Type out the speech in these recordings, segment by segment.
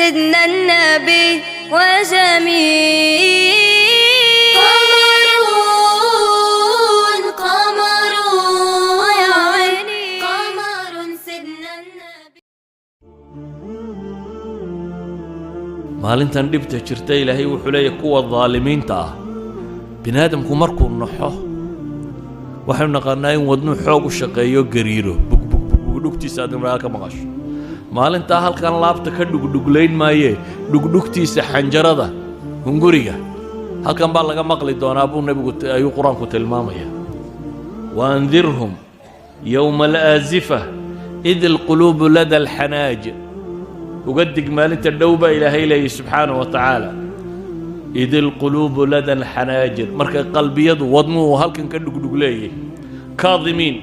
سيدنا النبي وجميل قمرون قمرون يا عيني قمر سيدنا النبي maalintan dhibta jirta ilaahay wuxuu leeyahay kuwa dhaalimiinta ah binaadamku markuu naxo waxaynu naqaanaa in wadnuhu xoog u shaqeeyo gariiro dhugdhugtiisa aad imraa ka maqasho maalintaa halkan laabta ka dhugdhuglayn maayee dhugdhugtiisa xanjarada hunguriga halkan baa laga maqli doonaa buu nebigu ayuu qur-aanku tilmaamaya waandirhum yowma alaazifa id alquluubu lada alxanaaj uga dig maalinta dhow baa ilaahay leeyahy subxaanahu wa tacaala id alquluubu lada alxanaajir marka qalbiyadu wadnuhu halkan ka dhugdhugleeyay kaadimiin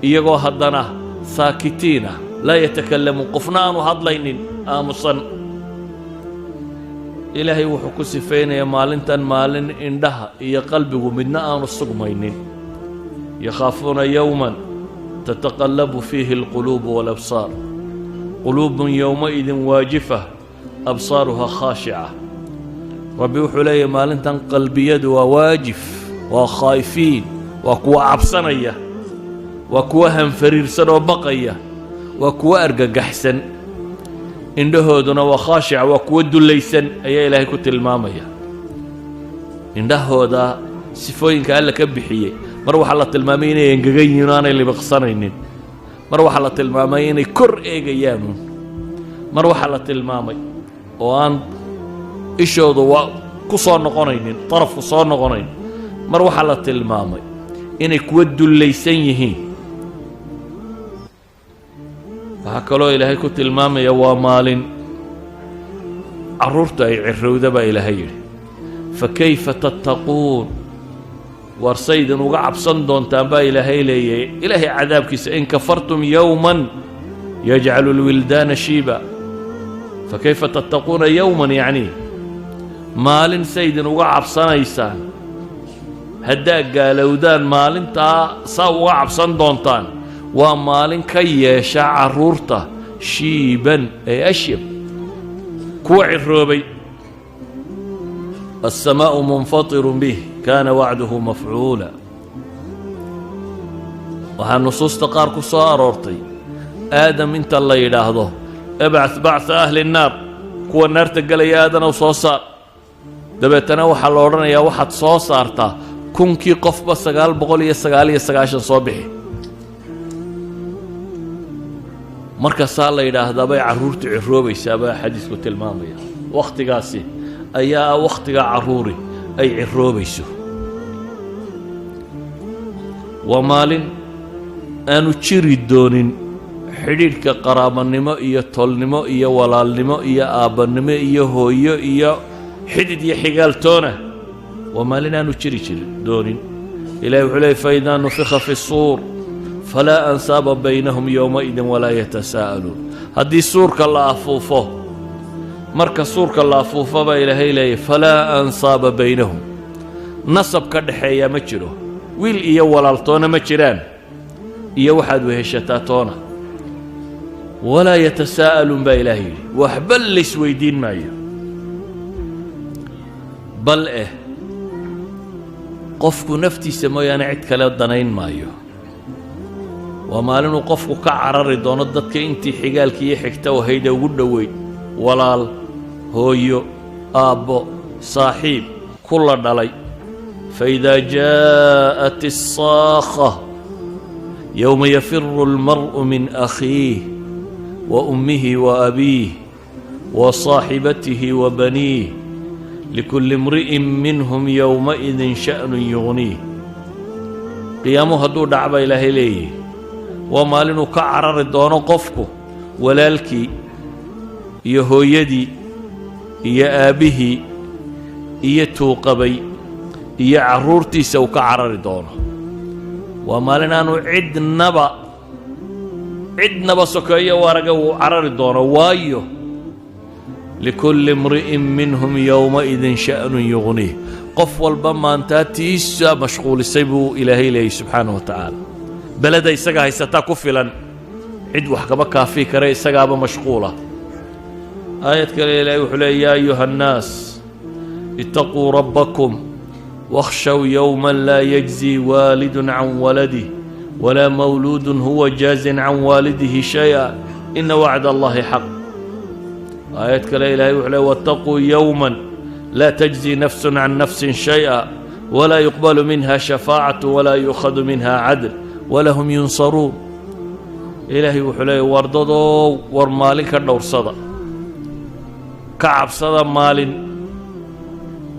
iyagoo haddana saakitiina laa yatakalamuun qofna aanu hadlaynin aamusan ilaahay wuxuu ku sifaynayaa maalintan maalin indhaha iyo qalbigu midna aanu sugmaynin yakhaafuuna yowman tataqallabu fiihi alquluubu walabsaar quluubun yowmaidin waajifa absaaruha khaashica rabbi wuxuu leeyahay maalintan qalbiyadu waa waajif waa khaa'ifiin waa kuwa cabsanaya waa kuwa hanfariirsan oo baqaya waa kuwa argagaxsan indhahooduna waa khaashica waa kuwa dullaysan ayaa ilaahay ku tilmaamaya indhahooda sifooyinka alla ka bixiyey mar waxaa la tilmaamay inay engegan yihiin oo aanay libiqsanaynin mar waxaa la tilmaamay inay kor eegayaanuun mar waxaa la tilmaamay oo aan ishoodu waa ku soo noqonaynin darafku soo noqonayn mar waxaa la tilmaamay inay kuwa dullaysan yihiin waxaa kaloo ilaahay ku tilmaamaya waa maalin carruurta ay cirowda baa ilaahay yidhi fakayfa tattaquun war saydan uga cabsan doontaan baa ilaahay leeyahay ilaahay cadaabkiisa in kafartum yowman yajcalu lwildaana shiiba fakayfa tattaquuna yowman yacni maalin saydan uga cabsanaysaan haddaa gaalowdaan maalintaa saa uga cabsan doontaan waa maalin ka yeesha carruurta shiiban ee ashyab kuwa ciroobay alsamaa'u munfatirun bih kaana wacduhu mafcuula waxaa nusuusta qaar ku soo aroortay aadam inta la yidhaahdo ebcad bacda ahli nnaar kuwa naarta gelaya aadanow soo saar dabeetana waxaa la odhanayaa waxaad soo saartaa kunkii qofba 999 soo bixi markaasaa la yidhaahdaa bay carruurtu ciroobaysaa baa xadiisku tilmaamaya wakhtigaasi ayaa wakhtiga carruuri ay ciroobayso waa maalin aanu jiri doonin xidhiidhka qaraabanimo iyo tolnimo iyo walaalnimo iyo aabbannimo iyo hooyo iyo xidid iyo xigaaltoona waa maalin aanu jiri doonin ilahi wuxuu leeyay faidaa nufika fi الsuur falaa ansaaba baynahum yowmaidin walaa yatasaa'aluun haddii suurka la afuufo marka suurka la afuufo baa ilaahay leeyay falaa ansaaba baynahum nasab ka dhaxeeya ma jiro wiil iyo walaaltoona ma jiraan iyo waxaad weheshataa toona walaa yatasaa'aluun baa ilaahay yidhi waxba laysweydiin maayo bal qofku naftiisa mooyaane cid kale danayn maayo waa maalinuu qofku ka carari doono dadka intii xigaalka iyo xigta wahayda ugu dhoweyd walaal hooyo aabbo saaxiib kula dhalay faidaa jaa'at الsaakha yowma yafiru اlmar'u min akhiih wa ummihi wa abiih wa saaxibatihi wa baniih likulli imri'in minhum yowmaidin sha'nun yugniih qiyaamuhu hadduu dhacba ilaahay leeyihi waa maalinuu ka carari doono qofku walaalkii iyo hooyadii iyo aabbihii iyo tuuqabay iyo carruurtiisa uu ka carari doono waa maalin aanu cidnaba sokeeyo waraga uu carari doono waayo likulli imri'in minhum yowmaidin sha'nun yugniih qof walba maantaa tiisa mashquulisay buu ilaahay leeyay subxaanahu wa tacaala beleda isaga haysataa ku filan cid wax kaba kaafii kare isagaaba mashquula آية كلا إلهي وحلي يا أيها الناس اتقوا ربكم واخشوا يوما لا يجزي والد عن ولده ولا مولود هو جاز عن والده شيئا إن وعد الله حق. آية كلا إلهي وحلي واتقوا يوما لا تجزي نفس عن نفس شيئا ولا يقبل منها شفاعة ولا يؤخذ منها عدل ولهم ينصرون. إلهي وحلي ورددو ورمالك الدور صدى كعب صدى مال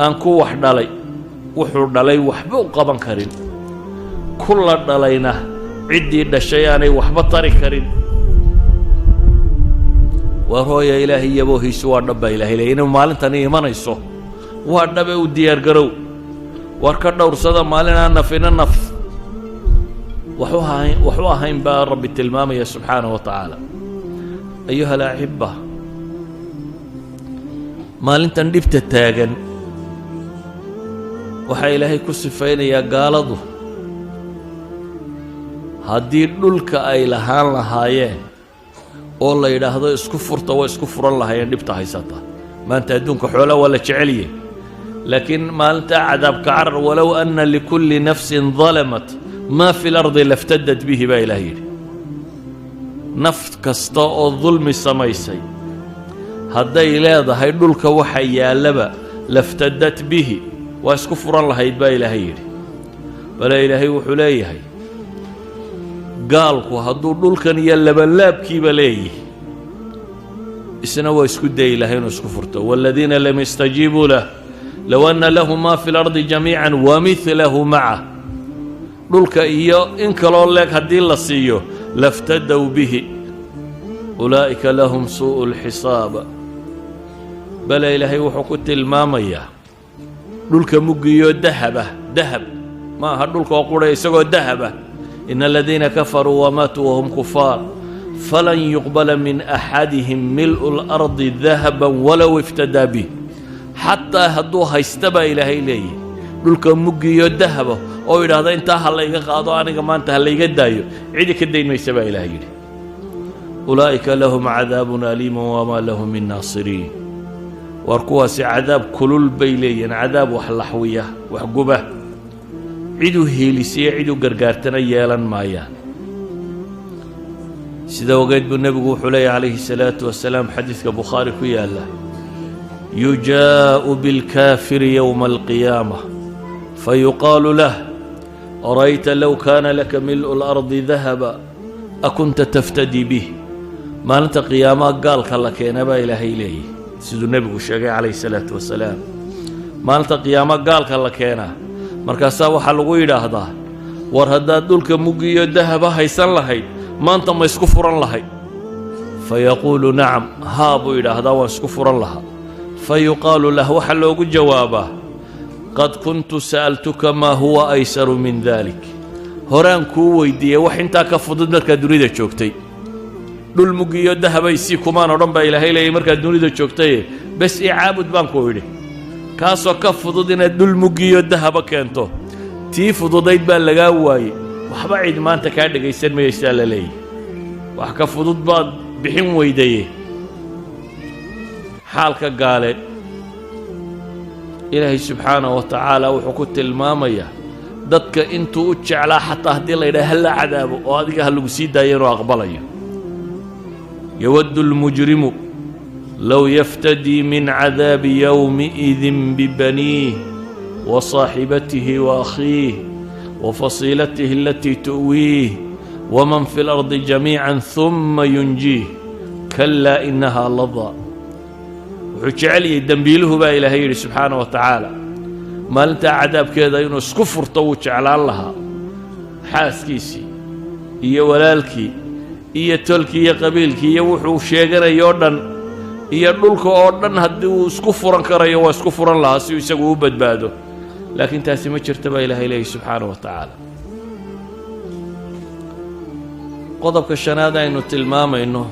أنكو وحدالي وحدالي وحبو قبان كرين كل دالينا عدي دشياني وحبا طري كرين وهو يا إلهي يبوهي سوى النبا إلهي لأنه مالن تاني يمانيسو والنبا وديار قرو واركا دور صدى مالنا نفينا نف وحوها هين با رب التلمام يا سبحانه وتعالى. أيها الأحبة maalintan dhibta taagan waxaa ilaahay ku sifaynayaa gaaladu haddii dhulka ay lahaan lahaayeen oo la yidhaahdo isku furta waa isku furan lahaayeen dhibta haysata. maanta adduunka xoolaa waa la jeceliyey laakiin maalintaa cadaabka carar walow anna likulli nafsin dalamat maa fi lardi laftadat bihi baa ilaah yidhi. naf kasta oo dulmi samaysay hadday leedahay dhulka waxa yaallaba laftadat bihi waa isku furan lahayd baa ilaahay yidhi. bale ilaahay wuxuu leeyahay gaalku hadduu dhulkan iyo labanlaabkiiba leeyihi isna waa isku dayi lahay inuu isku furto. waaladiina lam yastajiibuu lah low anna lahu maa fi lardi jamiican wamidlahu macah dhulka iyo in kaloo leeg haddii la siiyo laftadow bihi ulaa'ika lahum suu'u lxisaab. bale ilaahay wuxuu ku tilmaamayaa dhulka muggiyo dahaba dahab ma aha dhulka oo qura isagoo dahaba. ina aladiina kafaruu wamaatuu wahum kufaar falan yuqbala min axadihim mil'u lardi dahaban walow iftadaa bih. xataa hadduu haysta baa ilaahay leeyihi dhulka muggiyo dahaba oo yidhaahda intaa ha layga qaado aniga maanta ha layga daayo cidi ka dayn maysa baa ilaahay yidhi. ulaa'ika lahum cadaabun aliimun wamaa lahum min naasiriin. war kuwaasi cadaab kulul bay leeyihiin cadaab wax laxwiya wax guba ciduu heelisiya ciduu gargaartana yeelan maayaan. sida ogeed buu nebigu wuxuu leeyahy calayhi salaatu wasalaam xadiidka bukhaari ku yaalla yujaa'u bilkaafiri yowma alqiyaama fayuqaalu lah arayta low kaana laka mil'u lardi dahaba akunta taftadii bih. maalinta qiyaamaha gaalka la keena baa ilaahay leeyahy siduu nebigu sheegay calayhi salaatu wasalaam. maalinta qiyaamo gaalka la keenaa markaasaa waxaa lagu yidhaahdaa war haddaad dhulka muggiyo dahaba haysan lahayd maanta ma isku furan lahayd. fayaquulu nacam haa buu yidhaahdaa waan isku furan lahaa. fayuqaalu lah waxaa loogu jawaabaa qad kuntu sa'altuka maa huwa aysaru min dalik horaan kuu weydiiyey wax intaa ka fudud markaad dunida joogtay. dhul muggiyo dahabaysii kumaan odhan baa ilaahay leeyay markaad dunida joogtaye bes ii caabud baan ku idhi. kaasoo ka fudud inaad dhul muggiyo dahaba keento tii fududayd baa lagaa waayey waxba cid maanta kaa dhegaysan mayaysaa la leeyahy. wax ka fudud baad bixin weydaye. xaalka gaaleed ilaahay subxaanahu wa tacaala wuxuu ku tilmaamayaa dadka intuu u jeclaa xataa haddii la yidhaha hala cadaabo oo adiga ha lagu sii daayo inuu aqbalayo. yawaddu lmujrimu low yaftadii min cadaabi yowmiidin bibaniih wa saaxibatihi wa akhiih wa fasiilatihi alatii tu'wiih waman fi lardi jamiican humma yunjiih kalaa inahaa ladaa. wuxuu jecel yahay dembiiluhu baa ilaahay yidhi subxaana wa tacaala maalintaa cadaabkeeda inuu isku furto wuu jeclaan lahaa xaaskiisii iyo walaalkii iyo tolkii iyo qabiilkii iyo wuxuu sheeganayo o dhan iyo dhulka oo dhan haddii uu isku furan karayo waa isku furan lahaa si uu isagu u badbaado. laakiin taasi ma jirta baa ilaahay leeyahy subxaana wa tacaala. qodobka shanaad aynu tilmaamayno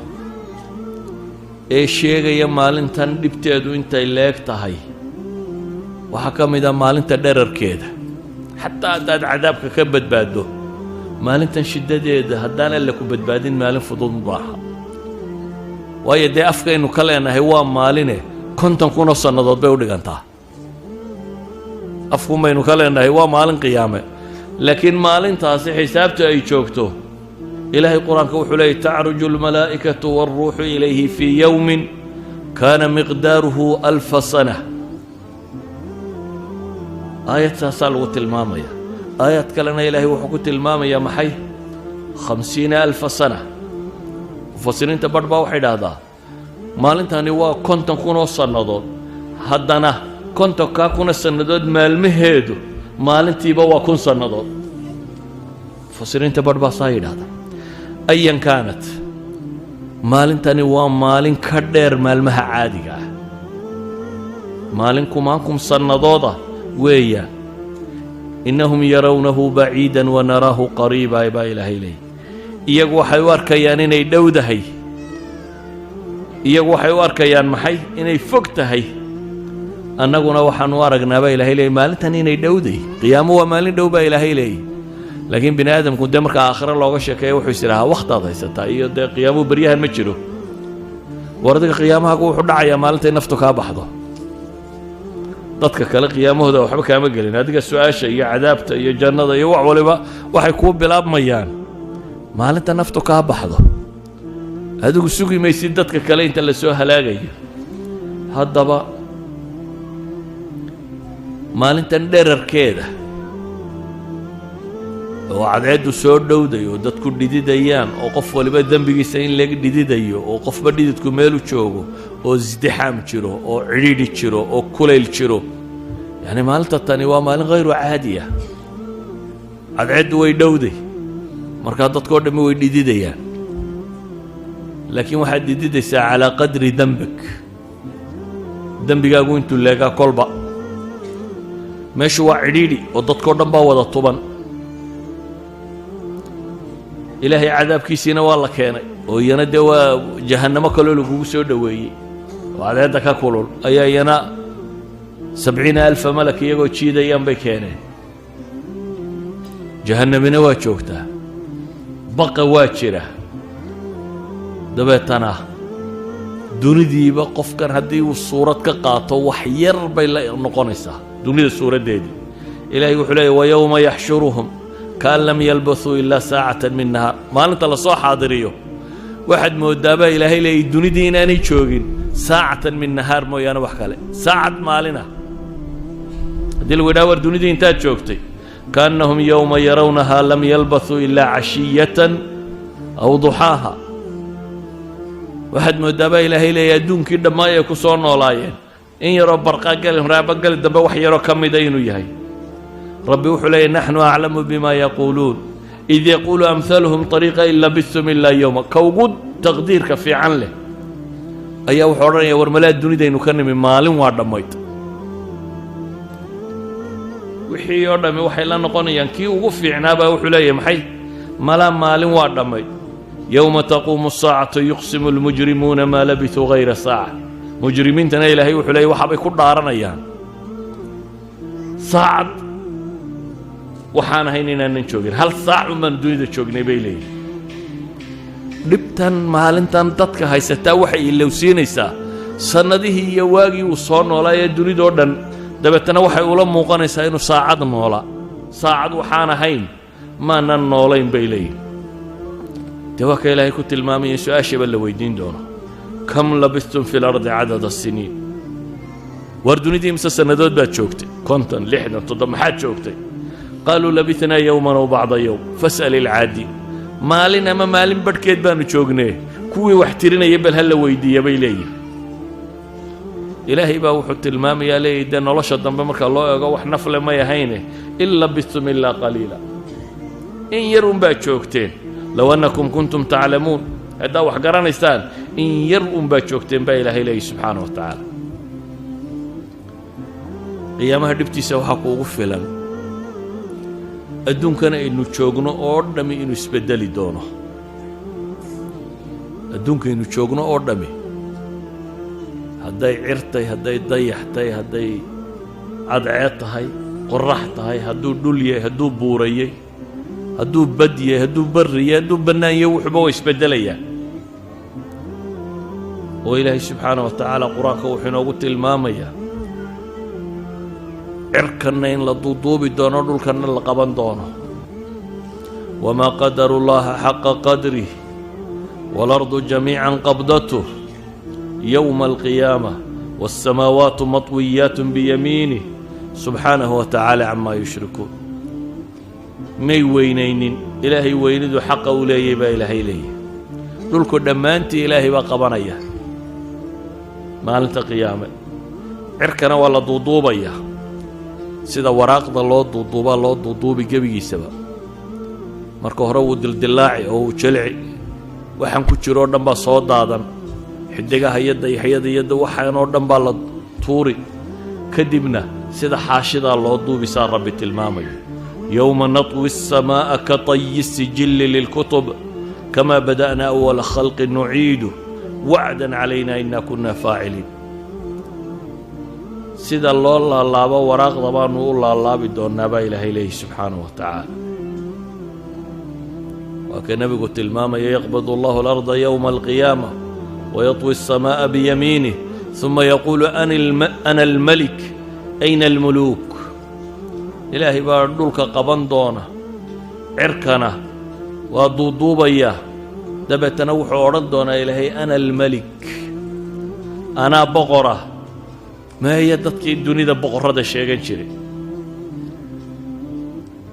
ee sheegaya maalintan dhibteedu intay leeg tahay waxaa ka mid ah maalinta dherarkeeda. xataa haddaad cadaabka ka badbaaddo maalintan shiddadeeda haddaan alle ku badbaadin maalin fudud maaha. waayo dee afkaynu ka leenahay waa maaline 50,000 sannadood bay u dhigantaa afku maynu ka leenahay waa maalin qiyaame laakiin maalintaasi xisaabta ay joogto ilaahay qur-aanka wuxuu leeyahy tacruju almalaa'ikatu waalruuxu ilayhi fii yowmin kaana miqdaaruhu 1000 sana aayadtaasaa lagu tilmaamaya aayad kalena ilaahay wuxuu ku tilmaamayaa maxay 50,000 sana mufasiriinta badh baa waxay idhaahdaa maalintani waa 50,000 sannadood haddana 50,000 sannadood maalmaheedu maalintiiba waa 1,000 sannadood mufasiriinta badh baa saa yidhaahda ayan kaanat maalintani waa maalin ka dheer maalmaha caadiga ah maalin 1,000 sannadooda weeyaan innahum yarawnahu baciidan wanaraahu qariiba baa ilaahay leey iyagu waxay u arkayaan inay dhowdahay iyagu waxay u arkayaan maxay inay fog tahay annaguna waxaan u aragnaa baa ilaahay leey maalintan inay dhowday qiyaamo waa maalin dhow baa ilaahay leey laakiin bini aadamku dee marka aakhiro looga sheekeeyo wuxuu isirahaa wakhtaad haysataa iyo dee qiyaamuhu baryahan ma jiro war adiga qiyaamahagu wuxuu dhacayaa maalintay naftu kaa baxdo dadka kale qiyaamahooda waxba kaama gelin adiga su-aasha iyo cadaabta iyo jannada iyo wax waliba waxay kuu bilaabmayaan maalinta naftu kaa baxdo adigu sugi maysid dadka kale inta la soo halaagayo haddaba maalintan dherarkeeda oo cadceeddu soo dhowday oo dadku dhididayaan oo qof waliba dembigiisa in laga dhididayo oo qofba dhididku meelu joogo oo isdixaam jiro oo cidhiidhi jiro oo kulayl jiro yacni maalinta tani waa maalin hayru caadi ah cadceeddu way dhowday markaa dadkoo dhammi way dhididayaan laakiin waxaad dhididaysaa calaa qadri dembik dembigaagu intuu leegaa kolba meeshu waa cidhiidhi oo dadkoo dhan baa wada tuban ilaahay cadaabkiisiina waa la keenay oo iyana dee waa jahannamo kaloo lagugu soo dhoweeyey oo cadceedda ka kulul ayaa iyana 70,000 malak iyagoo jiidayaan bay keeneen jahannamina waa joogtaa baqa waa jira dabeetana dunidiiba qofkan haddii uu suurad ka qaato wax yar bay la noqonaysaa dunida suuraddeedii ilaahay wuxuu leeyahy wayowma yaxshuruhum kaan lam yalbathuu ilaa saacatan min nahaar maalinta la soo xaadiriyo waxaad moodaabaa ilaahay leeyay dunidii inaanay joogin saacatan min nahaar mooyaane wax kale saacad maalina haddii lagu yidhaha war dunidii intaad joogtay kaannahum yowma yarawnahaa lam yalbathuu ilaa cashiyatan aw duxaaha waxaad moodaabaa ilaahay leeyay adduunkii dhammaay ay ku soo noolaayeen in yaroo barqagali raabagali dambe wax yaroo ka mida inuu yahay ربي وحلي نحن أعلم بما يقولون إذ يقول أمثالهم طريقة إن لبثتم إلا يوما كوجود تقديرك في عنله أيها وحرنا يا ورملا الدنيا دينو كان من مال وعدم ميت وحي يردم وحي لنا قني ينكي وقفي عنابه وحلي محي ملا مال وعدم ميت يوم تقوم الساعة يقسم المجرمون ما لبثوا غير ساعة مجرمين تنايل هي وحلي وحبي كل دارنا إياها ساعة waxaan ahayn inaanan joogin hal saac umaan dunida joognay bay leeyihin dhibtan maalintan dadka haysataa waxay ilowsiinaysaa sannadihii iyo waagii uu soo noolaa ee dunidoo dhan dabeetana waxay ula muuqanaysaa inuu saacad noolaa saacad waxaan ahayn maanan noolayn bay leeyihin dee waa ka ilaahay ku tilmaamaya su-aashaba la weydiin doono kam labistum fi lardi cadada siniin war dunidii mise sannadood baad joogtay 50 60 70 maxaad joogtay قالوا لبثنا يوما أو بعض يوم فاسأل العادي مالنا ما مالين بدكيت بانو جوجنيه كوي واحترنا يبل هلا ويدي يبي لي إلهي با وحط المام يا لي دنا الله شدن بمرك الله يقوح نفل ما يهينه إلا لبثتم إلا قليلا إن يرون باتشوكتين لو أنكم كنتم تعلمون هذا وحقران إستان إن يرون باتشوكتين با إلهي لي سبحانه وتعالى قيامها دبتي سو حقوق فلان adduunkana aynu joogno oo dhammi inuu isbedeli doono adduunkaynu joogno oo dhammi hadday cirtay hadday dayaxtay hadday cadceed tahay qorax tahay hadduu dhul yahay hadduu buurayay hadduu bad yahay hadduu barri yahay hadduu bannaan yahay wuxuuba waa isbedelayaan وإلهي سبحانه وتعالى قرآن كوحنا قلت المامية عركنا إن لضوضوب دونه دولكنا لقبان دونه وما قدر الله حق قدره والأرض جميعا قبضته يوم القيامة والسماوات مطويات بيمينه سبحانه وتعالى عما يشركون مي وينين إلهي ويند حق أولي با إلهي ليه دولكو دمانتي إلهي با قبانيا maalinta qiyaame cirkana waa la duuduubayaa sida waraaqda loo duuduubi gebigiisaba marka hore wuu dildilaaci oo uu jilci waxaan ku jiro dhan baa soo daadan xidigaha yadda waxaan oo dhan baa la tuuri kadibna sida xaashida loo duubisaa rabbi tilmaamayo yawma natwi as-samaa'a ka tayyi as-sijil lil-kutub kama bada'na awwala khalqin nu'iidu وعدا علينا إنا كنا فاعلين سيد الله الله وراق ضبان الله بدون نبا إله إليه سبحانه وتعالى وكان النبي قلت الماما يقبض الله الأرض يوم القيامة ويطوي السماء بيمينه ثم يقول أنا الملك أين الملوك إلهي باردولك قبندونا عركنا وضوضوبيا دبتنا وحورن دونا إلهي أنا الملك أنا بقرة ما هي دتك الدنيا بقرة ده شيء جنشري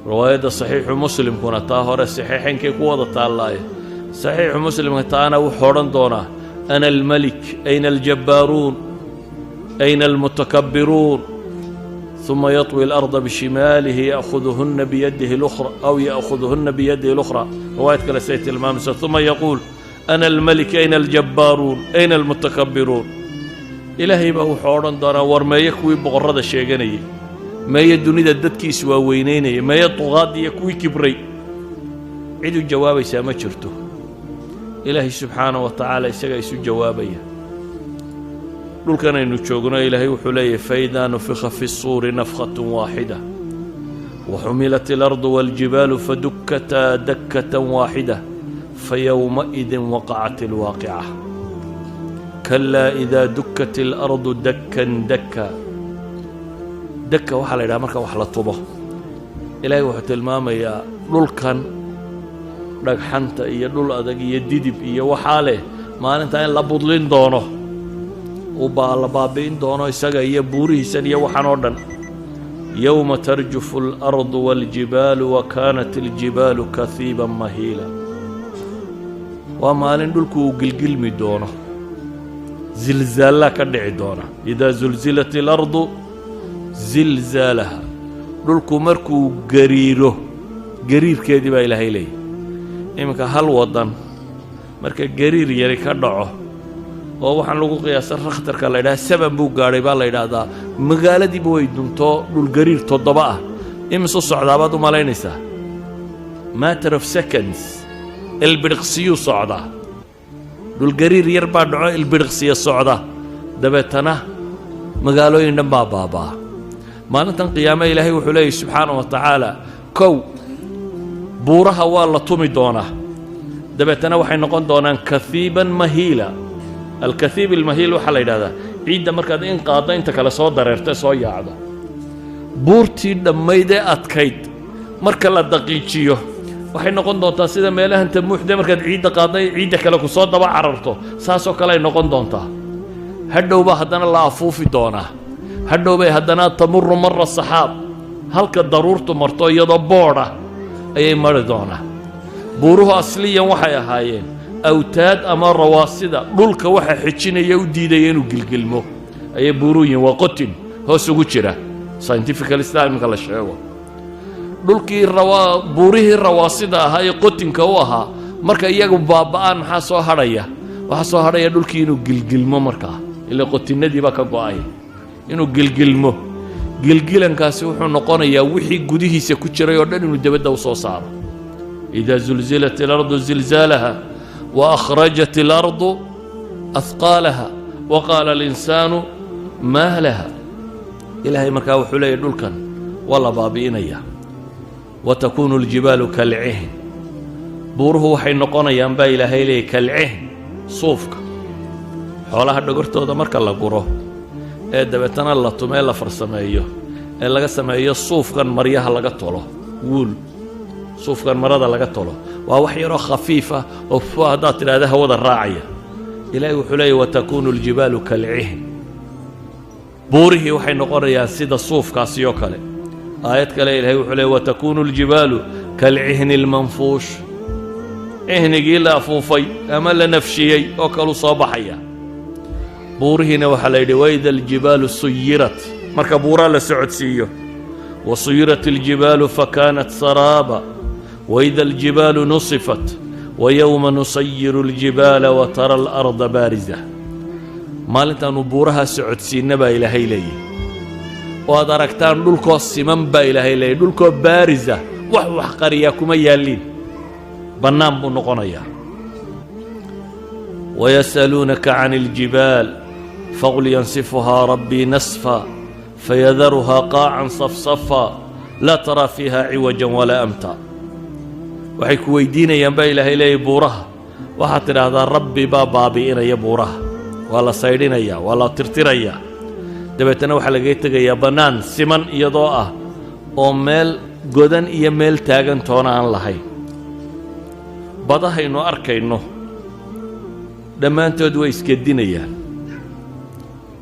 رواية صحيح مسلم كنا طاهر الصحيحين كي قوة الله صحيح مسلم أنا وحورن دونا أنا الملك أين الجبارون أين المتكبرون ثم يطوي الأرض بشماله يأخذهن بيده الأخرى أو يأخذهن بيده الأخرى رواية كلا سيد المامسة ثم يقول أنا الملك أين الجبارون أين المتكبرون إلهي بهو حوران دارا ورما يكوي بغرد الشيغاني ما يدوني ددتك سوا وينيني ما يطغاد يكوي كبري عيدو الجواب ساما شرته إلهي سبحانه وتعالى يساقا يسو جوابي دول كان ينشوقنا إلهي وحليه فإذا نفخ في الصور نفخة واحدة وحملت الأرض والجبال فدكتا دكة واحدة فيومئذ وقعت الواقعة كلا إذا دكت الأرض دكا دكا دكا وحلا إلى مركا وحلا طبه إلهي وحت الماما يا دول كان دك حنتا إيا دول أدك إيا ديدب إيا وحاله ما أنت إن لابضلين دونه وبالبابين دونه يساقا يبوري سنية وحنودن يوم ترجف الأرض والجبال وكانت الجبال كثيبا مهيلا وما لندلكو قلقل مدونه زلزالة كدعي دونه إذا زلزلت الأرض زلزالها دلكو مركو قرير كيدبا إلهي لي إمكا هل وضن مركا قرير يري كدعه oo waxaan lagu qiyaasay rakhtarka la yiraahdo sabab buu gaaray baa la yiraahdaa magaaladii buu idunto dhul gariir 7 ah imso socdaabaad u malaynaysaa matter of seconds ilbirqsiyo socda dhul gariir yar baa dhaco ilbirqsiyo socda dabeetana magaalooyin dhan baa baabaa maalintan qiyaamo ilaahay wuxuu leeyahay subxaanahu wa ta'ala kow buuraha waa la tumi doonaa dabeetana waxay noqon doonaan kathiban mahila الكثيب المهيل وحلا يرادا عيد مركز إن قاضي أنت كلا صوت دررت صوت يعدا بورتي دميدة أتكيد مركز الدقيقية وحين نقول دونتا سيدا ميله أنت محدة مركز عيد قاضي عيد كلا كصوت دبا عررته ساسو كلا نقول دونتا هدو بهدنا الله عفوفي دونا هدو بهدنا تمر مر الصحاب هل كضرورة مرتو يضبورة أي مردونا بوروه أصليا وحيا هايين أوتاد أما رواسدة دولك وحا حجين يوديدا ينو قلقلمو أي بوروين وقتن هو سوغوشرا scientifical style كلا شعوة دولكي بوريه الرواسدة هاي قتن كوها مركا إياقو بابان حاسو هريا وحاسو هريا دولكي ينو قلقلمو مركا إلا قتن ندي باكا قوائي ينو قلقلمو قلقلن كاسوحو نقونا يا وحي قديه سيكوشرا يوردن ينو دبدا وصوصار إذا زلزلت الأرض زلزالها وأخرجت الأرض أثقالها وقال الإنسان ما لها إلهي مركا وحلي دولكا والله بابينيا وتكون الجبال كالعهن بوره وحي نقونا ينبا إلهي لي كالعهن صوفك xoolaha dhogortooda marka la guro ee dabeetana la tumee la farsameeyo ee laga sameeyo suufkan maryaha laga tolo wuul suufkan marada laga tolo waa wax yaroo khafiif ah oo haddaad tidhaahda hawada raacaya ilaahay wuxuu leeyahy watakuunu aljibaalu kalcihn buurihii waxay noqonayaan sida suufkaasi oo kale aayad kale ilaahay wuxuu leeyahy watakuunu aljibaalu kalcihni almanfuush cihnigii la afuufay ama la nafshiyey oo kalu soo baxaya buurihiina waxaa la yidhi waida aljibaalu suyirat marka buuraa la socodsiiyo wasuyirat aljibaalu fakaanat saraaba waida aljibaalu nusifat wayowma nusayiru aljibaala watara alarda baariza maalintaannu buuraha socodsiinna baa ilaahay leeyahy oo aad aragtaan dhulkoo siman baa ilaahay leeyahy dhulkoo baarisa wax qariyaa kuma yaalliin bannaan buu noqonayaa wayas'aluunaka can aljibaal faqul yansifuhaa rabbii nasfa fayadaruhaa qaacan safsafa laa taraa fiiha ciwajan walaa amta waxay ku weydiinayaan baa ilaahay leeyahy buuraha waxaad tidhaahdaa rabbi baa baabi'inaya buuraha waa la saydhinayaa waa la tirtirayaa dabeetana waxaa lagaga tegayaa bannaan siman iyadoo ah oo meel godan iyo meel taagan toona aan lahayn badahaynu arkayno dhammaantood way isgedinayaan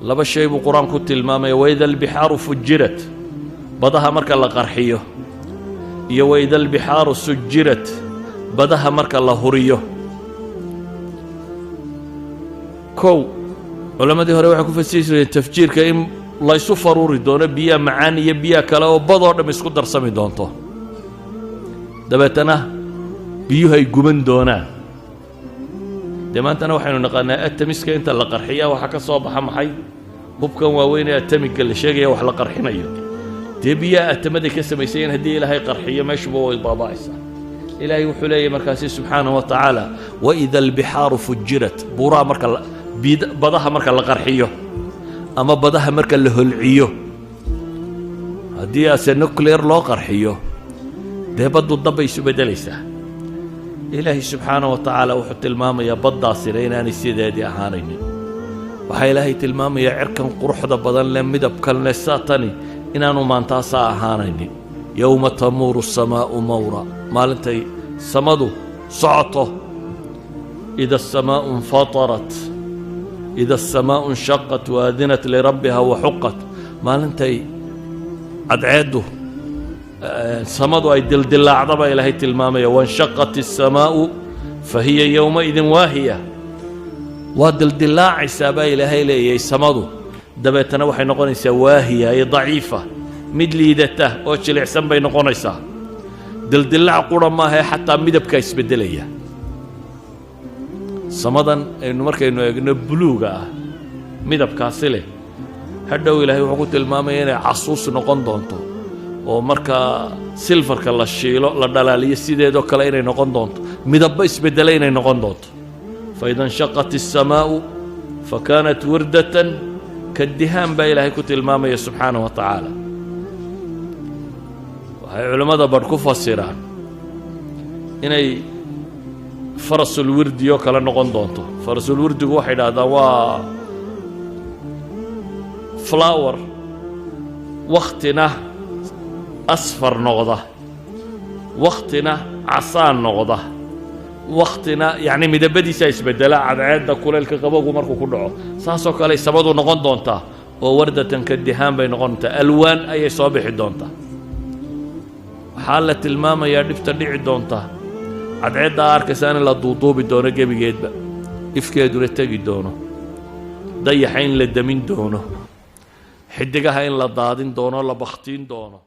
laba shay buu qur-aanku tilmaamaya waida albixaaru fujirat badaha marka la qarxiyo iyo waida albixaaru sujirat badaha marka la huriyo kow culammadii hore waxay ku fasiri jireen tafjiirka in laysu faruuri doono biyaha macaan iyo biyaha kale oo badoo dhamm isku darsami doonto dabeetana biyuhu ay guban doonaan dee maantana waxaynu naqaanaa atamiska inta la qarxiyaa waxaa ka soo baxa maxay hubkan waaweyn ee atamiga la sheegaya wax la qarxinayo dee biyaha atamaday ka samaysayeen haddii ilaahay qarxiyo meeshuba way baaba'aysaa ilaahay wuxuu leeyahy markaasi subxaanahu wa tacaala waida albixaaru fujirat buuraha marka badaha marka la qarxiyo ama badaha marka la holciyo haddii ase nuclear loo qarxiyo dee baddu dabbay isu beddelaysaa ilaahay subxaanahu wa tacaala wuxuu tilmaamayaa baddaasina inaanay sideedii ahaanaynin waxaa ilaahay tilmaamayaa cirkan quruxda badan leh midabkan leh saatani inaanu maantaasaa ahaanaynin yowma tamuuru asamaa'u mawra maalintay samadu socoto ida asamaa'u infatarat ida asamaa'u inshaqat waadinat lirabbiha waxuqat maalintay cadceeddu samadu ay dildillaacda baa ilaahay tilmaamaya wainshaqat الsamaa'u fahiya yowmaidin waahiya waa dildillaacaysaa baa ilaahay leeyahay samadu dabeetana waxay noqonaysaa waahiya iyo daciifa mid liidata oo jilicsan bay noqonaysaa dildillaac qura maahae xataa midabkaa isbeddelaya samadan aynu markaynu eegno buluuga ah midabkaasi leh hadhow ilaahay wuxuu ku tilmaamaya inay casuus noqon doonto oo markaa silfarka la shiilo la dhalaaliyo sideedoo kale inay noqon doonto midabba isbeddela inay noqon doonto faida inshaqat الsamaa'u fakaanat wirdatan kaddihaan baa ilaahay ku tilmaamaya subxaanahu wa tacaala waxay culammada badh ku fasiraan inay farasulwirdi oo kale noqon doonto farasulwirdigu waxay idhahdaan waa flower wakhtina asfar noqda wakhtina casaan noqda wakhtina yacni midabadiisaa isbeddela cadceedda kuleylka qabowgu markuu ku dhaco saasoo kale samadu noqon doontaa oo wardatan kaddihaan bay noqon doontaa alwaan ayay soo bixi doontaa waxaa la tilmaamayaa dhibta dhici doonta cadceeddaa arkaysaa in la duuduubi doono gebigeedba ifkeeduna tegi doono dayaxa in la damin doono xidigaha in la daadin doono la bakhtiin doono